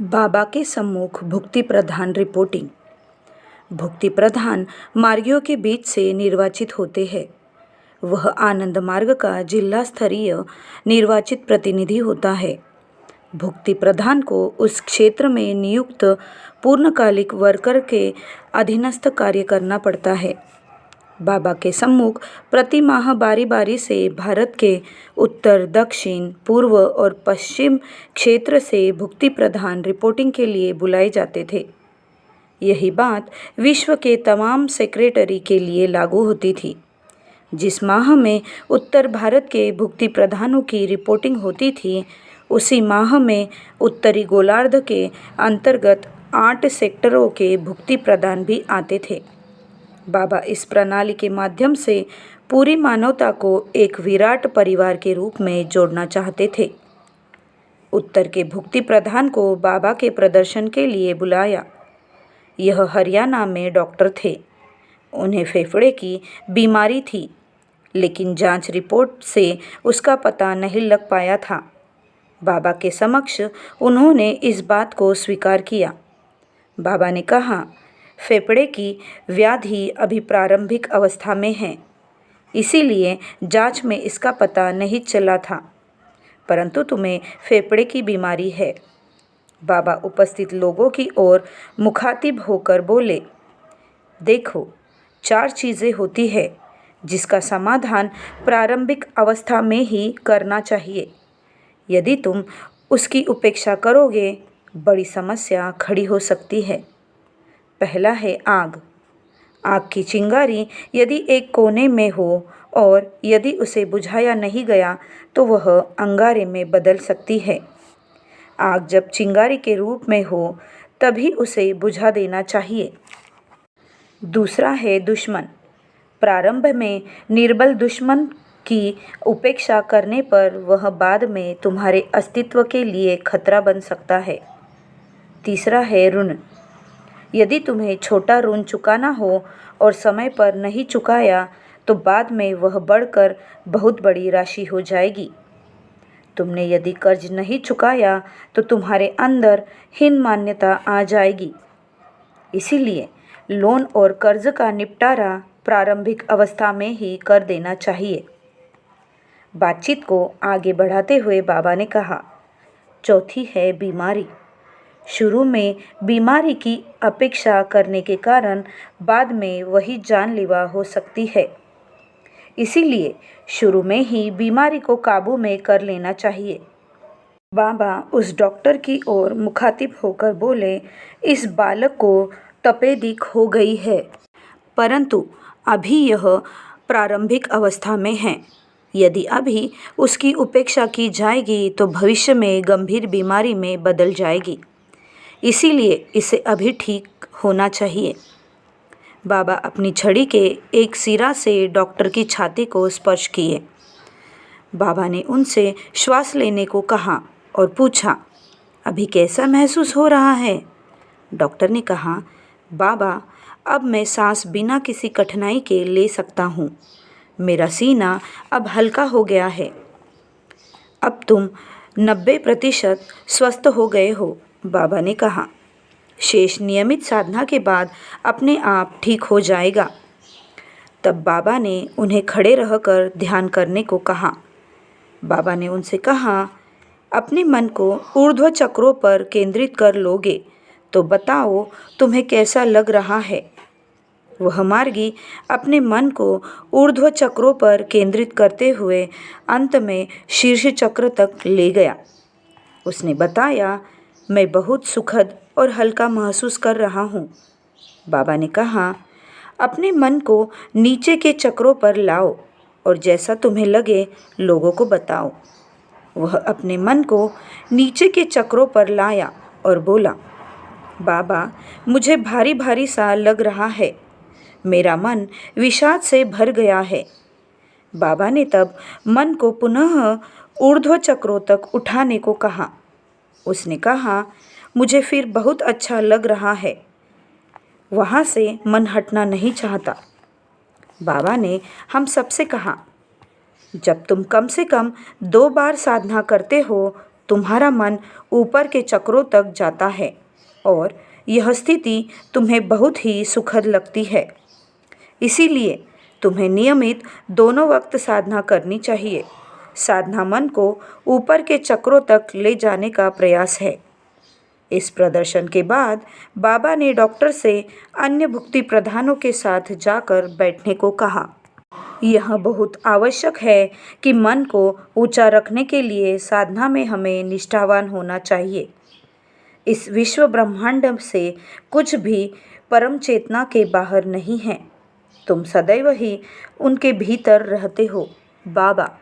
बाबा के सम्मुख भुक्ति प्रधान रिपोर्टिंग। भुक्ति प्रधान मार्गियों के बीच से निर्वाचित होते हैं। वह आनंद मार्ग का जिला स्तरीय निर्वाचित प्रतिनिधि होता है। भुक्ति प्रधान को उस क्षेत्र में नियुक्त पूर्णकालिक वर्कर के अधीनस्थ कार्य करना पड़ता है। बाबा के सम्मुख प्रति माह बारी बारी से भारत के उत्तर, दक्षिण, पूर्व और पश्चिम क्षेत्र से भुक्ति प्रधान रिपोर्टिंग के लिए बुलाए जाते थे। यही बात विश्व के तमाम सेक्रेटरी के लिए लागू होती थी। जिस माह में उत्तर भारत के भुक्ति प्रधानों की रिपोर्टिंग होती थी, उसी माह में उत्तरी गोलार्ध के अंतर्गत 8 सेक्टरों के भुक्ति प्रधान भी आते थे। बाबा इस प्रणाली के माध्यम से पूरी मानवता को एक विराट परिवार के रूप में जोड़ना चाहते थे। उत्तर के भुक्ति प्रधान को बाबा के प्रदर्शन के लिए बुलाया। यह हरियाणा में डॉक्टर थे। उन्हें फेफड़े की बीमारी थी, लेकिन जांच रिपोर्ट से उसका पता नहीं लग पाया था। बाबा के समक्ष उन्होंने इस बात को स्वीकार किया। बाबा ने कहा, फेफड़े की व्याधि अभी प्रारंभिक अवस्था में है, इसीलिए जांच में इसका पता नहीं चला था, परंतु तुम्हें फेफड़े की बीमारी है। बाबा उपस्थित लोगों की ओर मुखातिब होकर बोले, देखो, 4 चीज़ें होती है जिसका समाधान प्रारंभिक अवस्था में ही करना चाहिए। यदि तुम उसकी उपेक्षा करोगे, बड़ी समस्या खड़ी हो सकती है। पहला है आग। आग की चिंगारी यदि एक कोने में हो और यदि उसे बुझाया नहीं गया तो वह अंगारे में बदल सकती है। आग जब चिंगारी के रूप में हो तभी उसे बुझा देना चाहिए। दूसरा है दुश्मन। प्रारंभ में निर्बल दुश्मन की उपेक्षा करने पर वह बाद में तुम्हारे अस्तित्व के लिए खतरा बन सकता है। तीसरा है ऋण। यदि तुम्हें छोटा ऋण चुकाना हो और समय पर नहीं चुकाया तो बाद में वह बढ़कर बहुत बड़ी राशि हो जाएगी। तुमने यदि कर्ज नहीं चुकाया तो तुम्हारे अंदर हीन मान्यता आ जाएगी। इसीलिए लोन और कर्ज का निपटारा प्रारंभिक अवस्था में ही कर देना चाहिए। बातचीत को आगे बढ़ाते हुए बाबा ने कहा, चौथी है बीमारी। शुरू में बीमारी की अपेक्षा करने के कारण बाद में वही जानलेवा हो सकती है। इसीलिए शुरू में ही बीमारी को काबू में कर लेना चाहिए। बाबा उस डॉक्टर की ओर मुखातिब होकर बोले, इस बालक को तपेदिक हो गई है, परंतु अभी यह प्रारंभिक अवस्था में है। यदि अभी उसकी उपेक्षा की जाएगी तो भविष्य में गंभीर बीमारी में बदल जाएगी। इसीलिए इसे अभी ठीक होना चाहिए। बाबा अपनी छड़ी के एक सिरा से डॉक्टर की छाती को स्पर्श किए। बाबा ने उनसे श्वास लेने को कहा और पूछा, अभी कैसा महसूस हो रहा है? डॉक्टर ने कहा, बाबा, अब मैं सांस बिना किसी कठिनाई के ले सकता हूँ। मेरा सीना अब हल्का हो गया है। अब तुम 90% स्वस्थ हो गए हो, बाबा ने कहा। शेष नियमित साधना के बाद अपने आप ठीक हो जाएगा। तब बाबा ने उन्हें खड़े रहकर ध्यान करने को कहा। बाबा ने उनसे कहा, अपने मन को ऊर्ध्व चक्रों पर केंद्रित कर लोगे तो बताओ तुम्हें कैसा लग रहा है। वह मार्गी अपने मन को ऊर्ध्व चक्रों पर केंद्रित करते हुए अंत में शीर्ष चक्र तक ले गया। उसने बताया, मैं बहुत सुखद और हल्का महसूस कर रहा हूँ। बाबा ने कहा, अपने मन को नीचे के चक्रों पर लाओ और जैसा तुम्हें लगे लोगों को बताओ। वह अपने मन को नीचे के चक्रों पर लाया और बोला, बाबा, मुझे भारी भारी सा लग रहा है। मेरा मन विषाद से भर गया है। बाबा ने तब मन को पुनः ऊर्ध्व चक्रों तक उठाने को कहा। उसने कहा, मुझे फिर बहुत अच्छा लग रहा है। वहाँ से मन हटना नहीं चाहता। बाबा ने हम सबसे कहा, जब तुम कम से कम 2 बार साधना करते हो तुम्हारा मन ऊपर के चक्रों तक जाता है और यह स्थिति तुम्हें बहुत ही सुखद लगती है। इसीलिए तुम्हें नियमित दोनों वक्त साधना करनी चाहिए। साधना मन को ऊपर के चक्रों तक ले जाने का प्रयास है। इस प्रदर्शन के बाद बाबा ने डॉक्टर से अन्य भुक्ति प्रधानों के साथ जाकर बैठने को कहा। यह बहुत आवश्यक है कि मन को ऊंचा रखने के लिए साधना में हमें निष्ठावान होना चाहिए। इस विश्व ब्रह्मांड से कुछ भी परम चेतना के बाहर नहीं है। तुम सदैव ही उनके भीतर रहते हो। बाबा।